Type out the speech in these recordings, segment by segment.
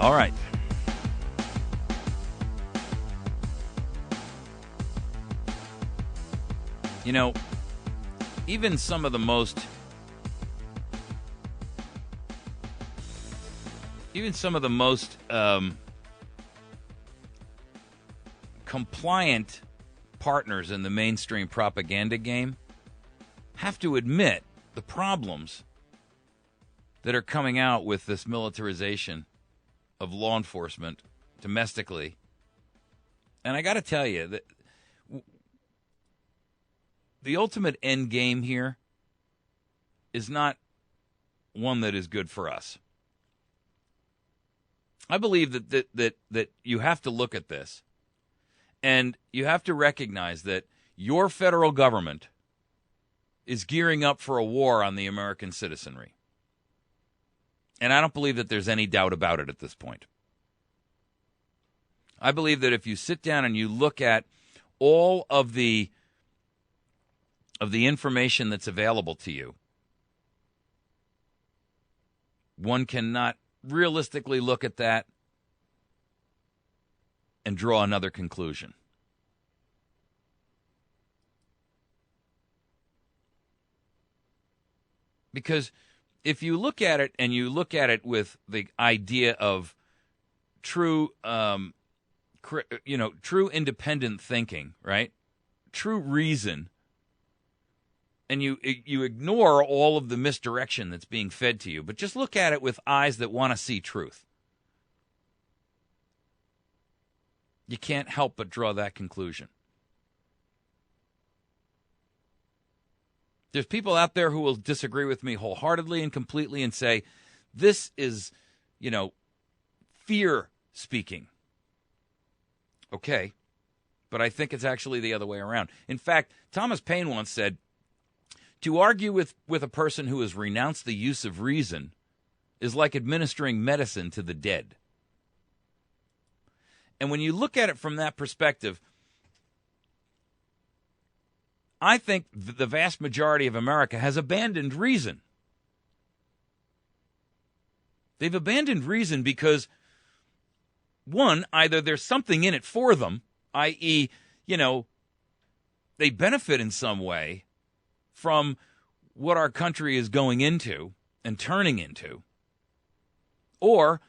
All right. You know, even some of the most compliant partners in the mainstream propaganda game have to admit the problems that are coming out with this militarization of law enforcement domestically. And I got to tell you that the ultimate end game here is not one that is good for us. I believe that you have to look at this, and you have to recognize that your federal government is gearing up for a war on the American citizenry. And I don't believe that there's any doubt about it at this point. I believe that if you sit down and you look at all of the information that's available to you, one cannot realistically look at that and draw another conclusion. Because if you look at it and you look at it with the idea of true, true independent thinking, right? True reason, and you ignore all of the misdirection that's being fed to you, but just look at it with eyes that want to see truth. You can't help but draw that conclusion. There's people out there who will disagree with me wholeheartedly and completely and say, this is, fear speaking. Okay, but I think it's actually the other way around. In fact, Thomas Paine once said, to argue with a person who has renounced the use of reason is like administering medicine to the dead. And when you look at it from that perspective, I think the vast majority of America has abandoned reason. They've abandoned reason because, one, either there's something in it for them, i.e., they benefit in some way from what our country is going into and turning into, or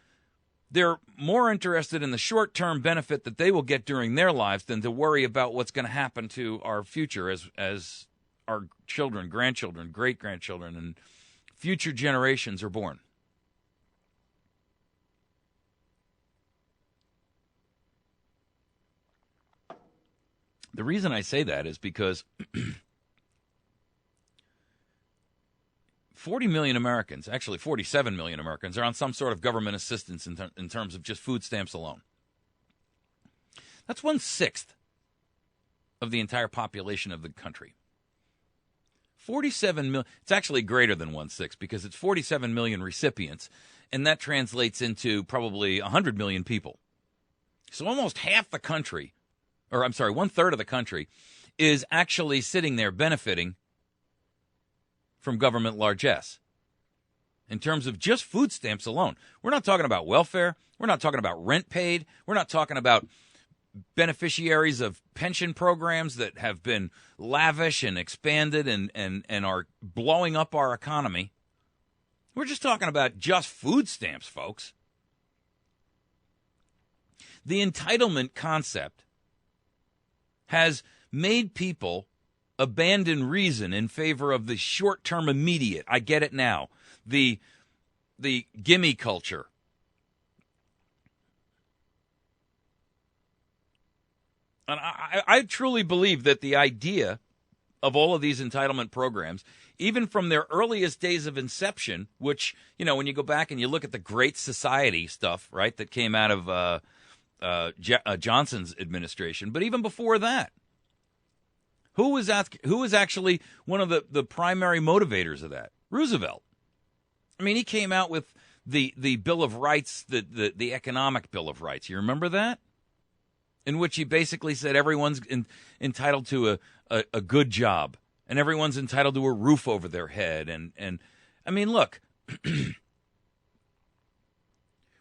they're more interested in the short-term benefit that they will get during their lives than to worry about what's going to happen to our future as our children, grandchildren, great-grandchildren, and future generations are born. The reason I say that is because 40 million Americans, actually 47 million Americans, are on some sort of government assistance in terms of just food stamps alone. That's 1/6 of the entire population of the country. 47 million, it's actually greater than 1/6 because it's 47 million recipients, and that translates into probably 100 million people. So almost half the country, or I'm sorry, 1/3 of the country is actually sitting there benefiting from government largesse in terms of just food stamps alone. We're not talking about welfare. We're not talking about rent paid. We're not talking about beneficiaries of pension programs that have been lavish and expanded and are blowing up our economy. We're just talking about just food stamps, folks. The entitlement concept has made people abandon reason in favor of the short-term immediate. I get it now. The gimme culture. And I truly believe that the idea of all of these entitlement programs, even from their earliest days of inception, which, when you go back and you look at the Great Society stuff, right, that came out of Johnson's administration, but even before that, who was actually one of the primary motivators of that? Roosevelt. I mean, he came out with the Bill of Rights, the Economic Bill of Rights. You remember that? In which he basically said everyone's entitled to a good job, and everyone's entitled to a roof over their head. And I mean, look,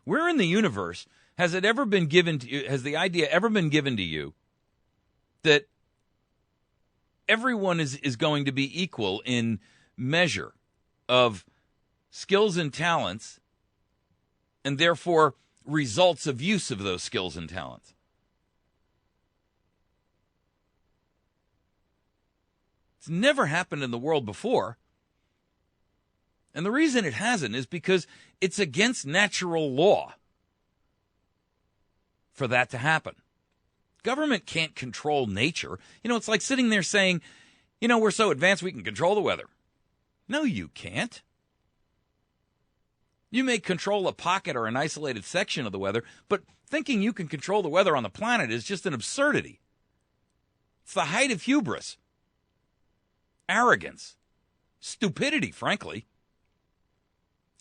Where in the universe has it ever been given to you, has the idea ever been given to you that everyone is going to be equal in measure of skills and talents, and therefore results of use of those skills and talents? It's never happened in the world before. And the reason it hasn't is because it's against natural law for that to happen. Government can't control nature. It's like sitting there saying, we're so advanced we can control the weather. No, you can't. You may control a pocket or an isolated section of the weather, but thinking you can control the weather on the planet is just an absurdity. It's the height of hubris, arrogance, stupidity, frankly.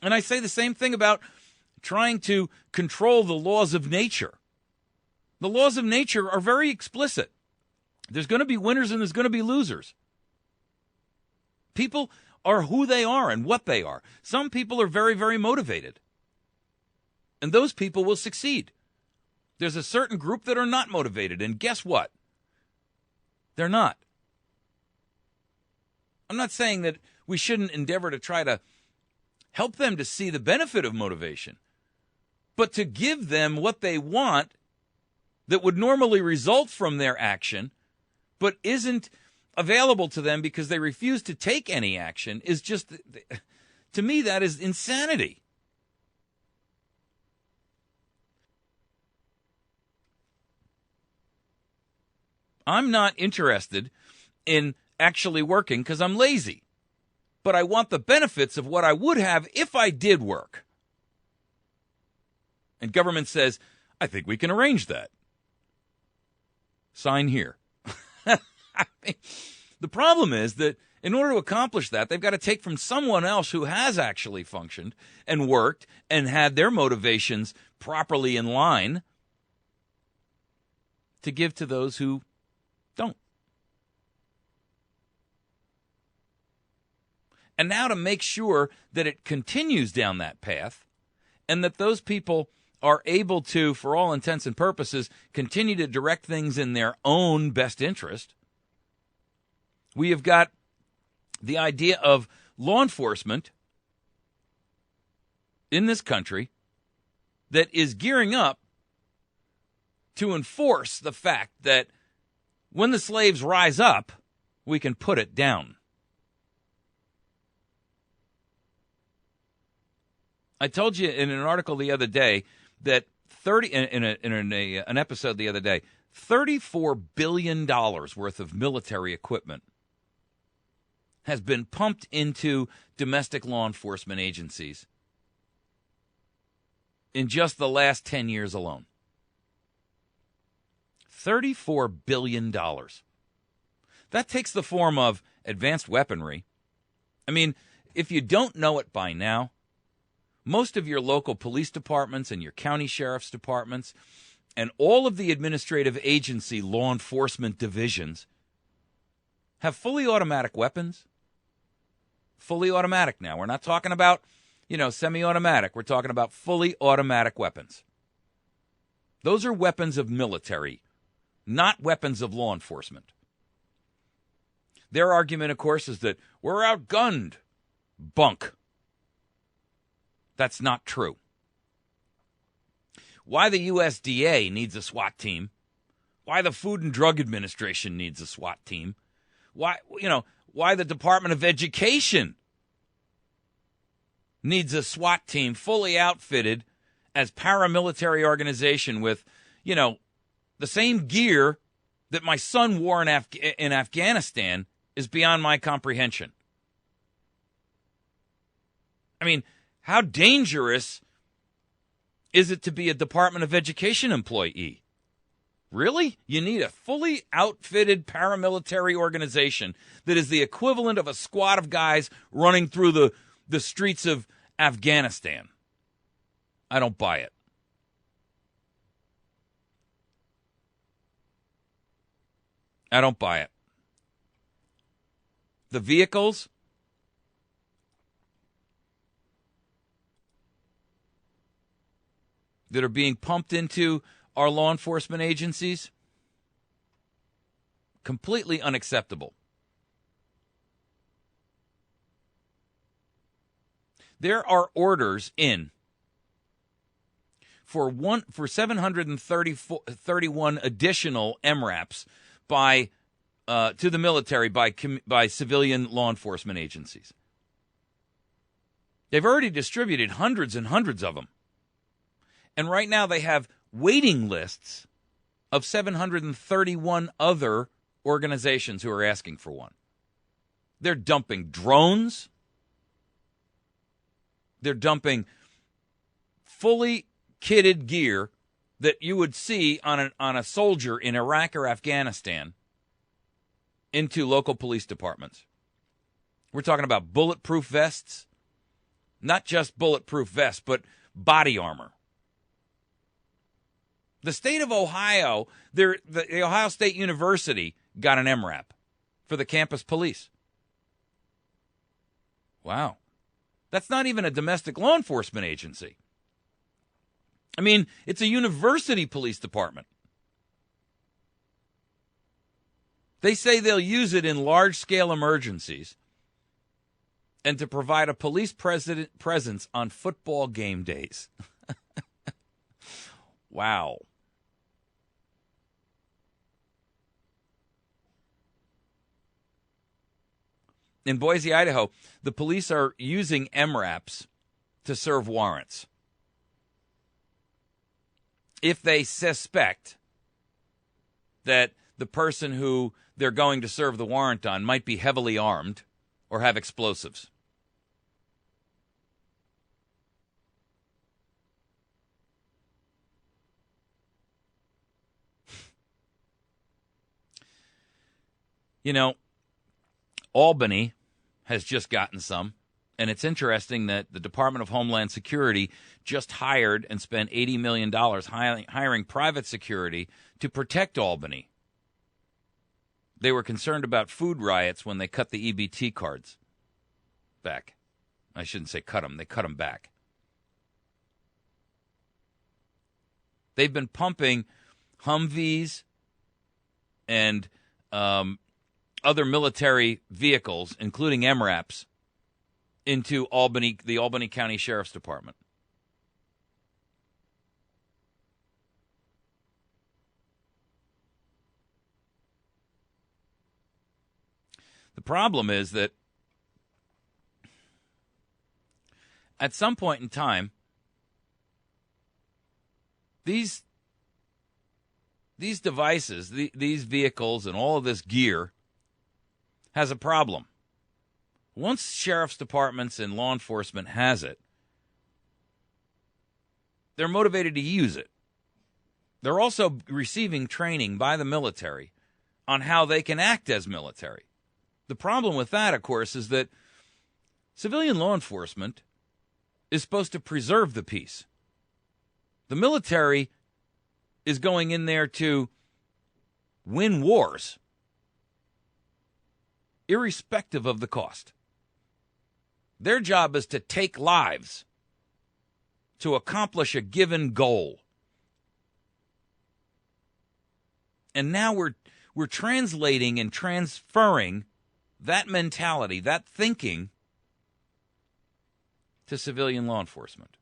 And I say the same thing about trying to control the laws of nature. The laws of nature are very explicit. There's going to be winners and there's going to be losers. People are who they are and what they are. Some people are very, very motivated, and those people will succeed. There's a certain group that are not motivated, and guess what? They're not. I'm not saying that we shouldn't endeavor to try to help them to see the benefit of motivation, but to give them what they want that would normally result from their action, but isn't available to them because they refuse to take any action, is just, to me, that is insanity. I'm not interested in actually working because I'm lazy, but I want the benefits of what I would have if I did work. And government says, I think we can arrange that. Sign here. I mean, the problem is that in order to accomplish that, they've got to take from someone else who has actually functioned and worked and had their motivations properly in line to give to those who don't. And now to make sure that it continues down that path and that those people are able to, for all intents and purposes, continue to direct things in their own best interest, we have got the idea of law enforcement in this country that is gearing up to enforce the fact that when the slaves rise up, we can put it down. I told you in an article the other day that an episode the other day, $34 billion worth of military equipment has been pumped into domestic law enforcement agencies in just the last 10 years alone. $34 billion. That takes the form of advanced weaponry. I mean, if you don't know it by now, most of your local police departments and your county sheriff's departments and all of the administrative agency law enforcement divisions have fully automatic weapons. Fully automatic now. We're not talking about, semi-automatic. We're talking about fully automatic weapons. Those are weapons of military, not weapons of law enforcement. Their argument, of course, is that we're outgunned. Bunk. That's not true. Why the USDA needs a SWAT team, why the Food and Drug Administration needs a SWAT team, why the Department of Education needs a SWAT team fully outfitted as paramilitary organization with, the same gear that my son wore in Afghanistan is beyond my comprehension. I mean, how dangerous is it to be a Department of Education employee? Really? You need a fully outfitted paramilitary organization that is the equivalent of a squad of guys running through the streets of Afghanistan. I don't buy it. I don't buy it. The vehicles, that are being pumped into our law enforcement agencies, completely unacceptable. There are orders in for 731 additional MRAPs to the military by civilian law enforcement agencies. They've already distributed hundreds and hundreds of them. And right now they have waiting lists of 731 other organizations who are asking for one. They're dumping drones. They're dumping fully kitted gear that you would see on a soldier in Iraq or Afghanistan into local police departments. We're talking about bulletproof vests, not just bulletproof vests, but body armor. The state of Ohio, the Ohio State University got an MRAP for the campus police. Wow. That's not even a domestic law enforcement agency. I mean, it's a university police department. They say they'll use it in large-scale emergencies and to provide a police presence on football game days. Wow. In Boise, Idaho, the police are using MRAPs to serve warrants. If they suspect that the person who they're going to serve the warrant on might be heavily armed or have explosives. You know, Albany has just gotten some, and it's interesting that the Department of Homeland Security just hired and spent $80 million hiring private security to protect Albany. They were concerned about food riots when they cut the EBT cards back. I shouldn't say cut them. They cut them back. They've been pumping Humvees and other military vehicles, including MRAPs, into the Albany County Sheriff's Department. The problem is that at some point in time, these devices, these vehicles, and all of this gear has a problem. Once sheriff's departments and law enforcement has it, they're motivated to use it. They're also receiving training by the military on how they can act as military. The problem with that, of course, is that civilian law enforcement is supposed to preserve the peace. The military is going in there to win wars, irrespective of the cost. Their job is to take lives to accomplish a given goal. And now we're translating and transferring that mentality, that thinking, to civilian law enforcement.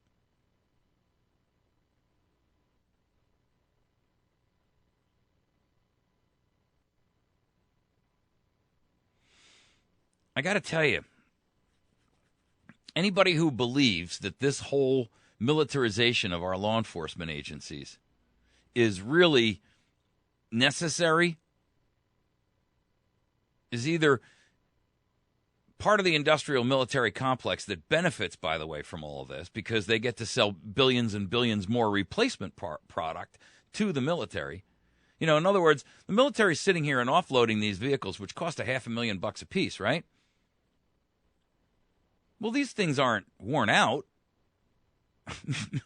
I got to tell you, anybody who believes that this whole militarization of our law enforcement agencies is really necessary is either part of the industrial military complex that benefits, by the way, from all of this, because they get to sell billions and billions more replacement product to the military. You know, in other words, the military's sitting here and offloading these vehicles, which cost $500,000 a piece, right? Well, these things aren't worn out. I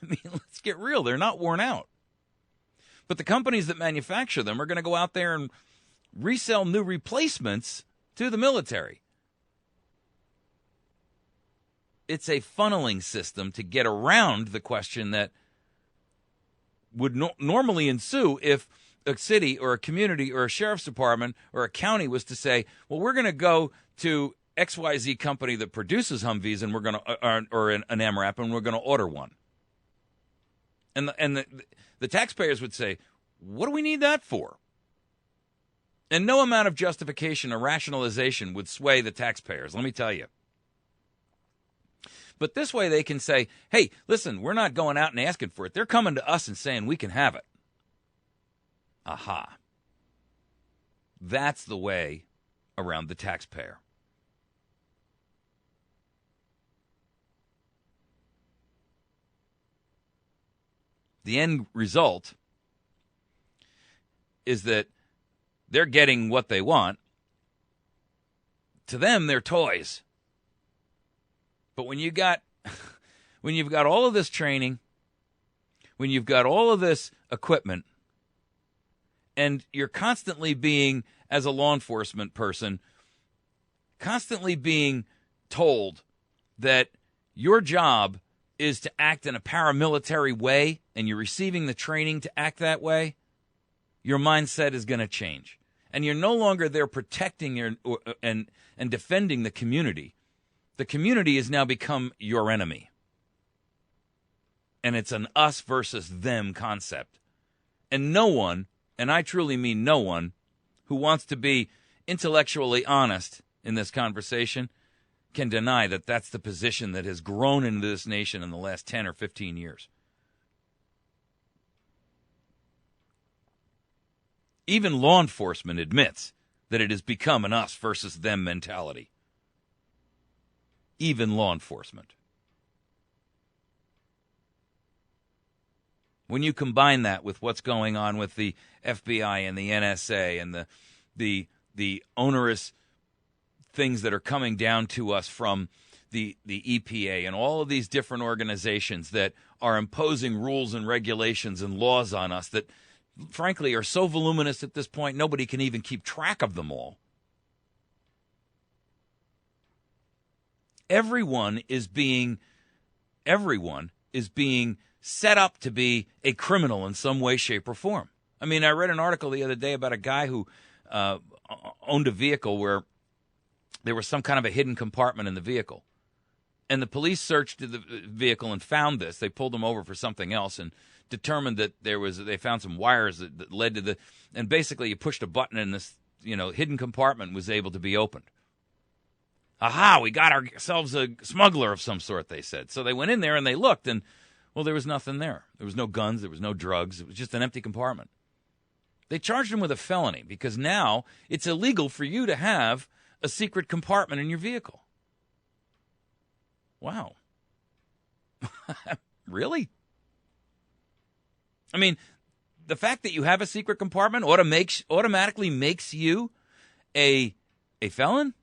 mean, let's get real. They're not worn out. But the companies that manufacture them are going to go out there and resell new replacements to the military. It's a funneling system to get around the question that would normally ensue if a city or a community or a sheriff's department or a county was to say, well, we're going to go to XYZ company that produces Humvees and we're going to, or an MRAP, and we're going to order one. And the taxpayers would say, what do we need that for? And no amount of justification or rationalization would sway the taxpayers, let me tell you. But this way they can say, hey, listen, we're not going out and asking for it. They're coming to us and saying we can have it. Aha. That's the way around the taxpayer. The end result is that they're getting what they want. To them, they're toys. But when you've got all of this training, when you've got all of this equipment, and you're constantly being, as a law enforcement person, constantly being told that your job is to act in a paramilitary way, and you're receiving the training to act that way, your mindset is going to change. And you're no longer there protecting and defending the community. The community has now become your enemy. And it's an us versus them concept. And no one, and I truly mean no one, who wants to be intellectually honest in this conversation can deny that that's the position that has grown into this nation in the last 10 or 15 years. Even law enforcement admits that it has become an us versus them mentality. Even law enforcement. When you combine that with what's going on with the FBI and the NSA and the onerous things that are coming down to us from the EPA and all of these different organizations that are imposing rules and regulations and laws on us that, frankly, are so voluminous at this point, nobody can even keep track of them all. Everyone is being set up to be a criminal in some way, shape, or form. I mean, I read an article the other day about a guy who owned a vehicle where there was some kind of a hidden compartment in the vehicle. And the police searched the vehicle and found this. They pulled him over for something else and determined that they found some wires that led to the, and basically you pushed a button and this, hidden compartment was able to be opened. Aha, we got ourselves a smuggler of some sort, they said. So they went in there and they looked, and, well, there was nothing there. There was no guns. There was no drugs. It was just an empty compartment. They charged him with a felony because now it's illegal for you to have a secret compartment in your vehicle. Wow. Really? I mean, the fact that you have a secret compartment automatically makes you a felon?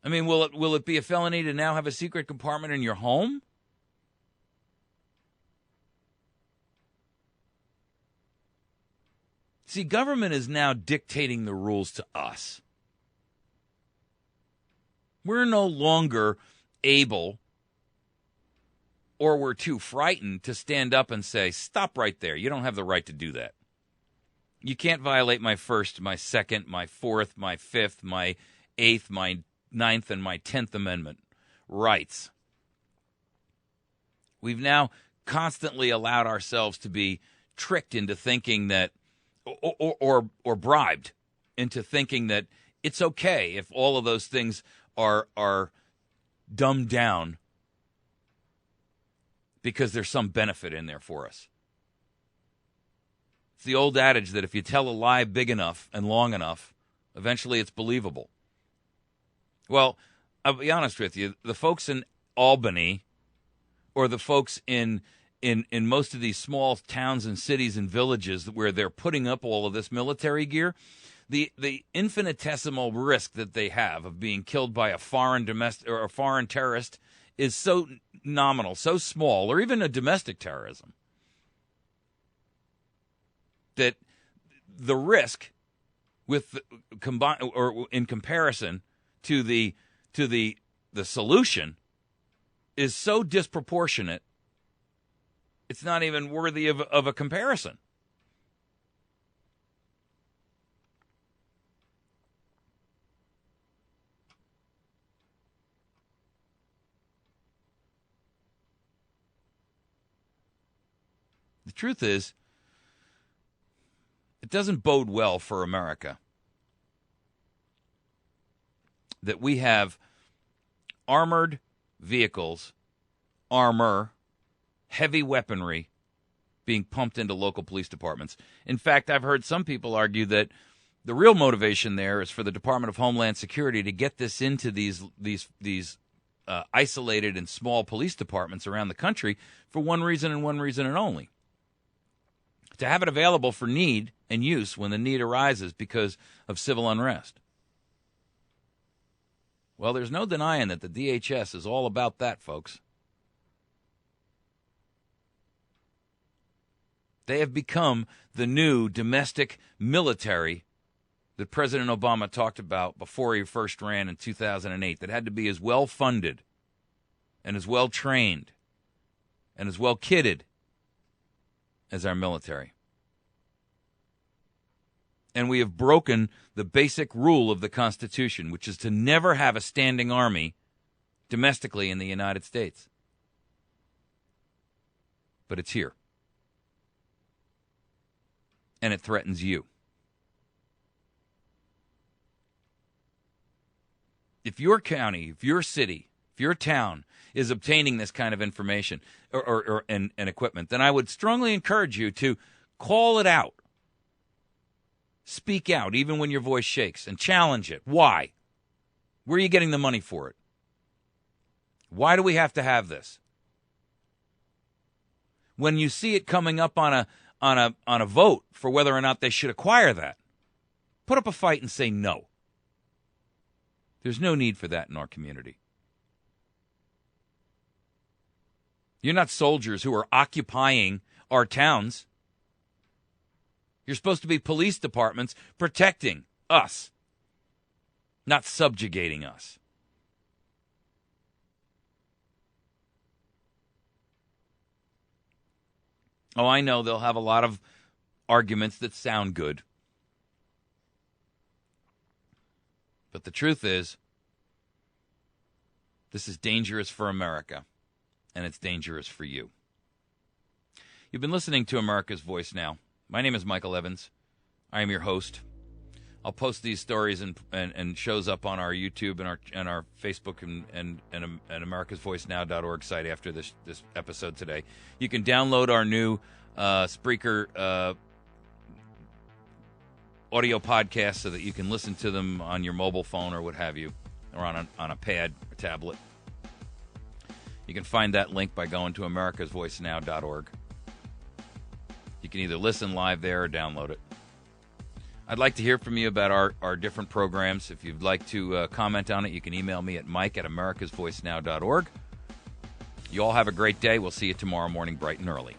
I mean, will it be a felony to now have a secret compartment in your home? See, government is now dictating the rules to us. We're no longer able, or we're too frightened to stand up and say, stop right there. You don't have the right to do that. You can't violate my first, my second, my fourth, my fifth, my eighth, my ninth, and my 10th Amendment rights. We've now constantly allowed ourselves to be tricked into thinking that, or bribed into thinking that it's okay if all of those things are dumbed down because there's some benefit in there for us. It's the old adage that if you tell a lie big enough and long enough, eventually it's believable. Well, I'll be honest with you, the folks in Albany or the folks in most of these small towns and cities and villages where they're putting up all of this military gear, the infinitesimal risk that they have of being killed by a foreign domestic or a foreign terrorist is so nominal, so small, or even a domestic terrorism, that the risk with combine or in comparison to the solution is so disproportionate, it's not even worthy of a comparison. The truth is, it doesn't bode well for America that we have armored vehicles, armor, heavy weaponry being pumped into local police departments. In fact, I've heard some people argue that the real motivation there is for the Department of Homeland Security to get this into these isolated and small police departments around the country for one reason and only. To have it available for need and use when the need arises because of civil unrest. Well, there's no denying that the DHS is all about that, folks. They have become the new domestic military that President Obama talked about before he first ran in 2008, that had to be as well funded and as well trained and as well kitted as our military. And we have broken the basic rule of the Constitution, which is to never have a standing army domestically in the United States. But it's here. And it threatens you. If your county, if your city, if your town is obtaining this kind of information and equipment, then I would strongly encourage you to call it out. Speak out, even when your voice shakes, and challenge it. Why? Where are you getting the money for it? Why do we have to have this? When you see it coming up on a vote for whether or not they should acquire that, put up a fight and say no. There's no need for that in our community. You're not soldiers who are occupying our towns. You're supposed to be police departments protecting us, not subjugating us. Oh, I know they'll have a lot of arguments that sound good. But the truth is, this is dangerous for America, and it's dangerous for you. You've been listening to America's Voice Now. My name is Michael Evans. I am your host. I'll post these stories and shows up on our YouTube and our Facebook and AmericasVoiceNow.org site after this episode today. You can download our new Spreaker audio podcasts so that you can listen to them on your mobile phone or what have you, or on a pad or tablet. You can find that link by going to AmericasVoiceNow.org. You can either listen live there or download it. I'd like to hear from you about our different programs. If you'd like to comment on it, you can email me at mike@americasvoicenow.org. You all have a great day. We'll see you tomorrow morning bright and early.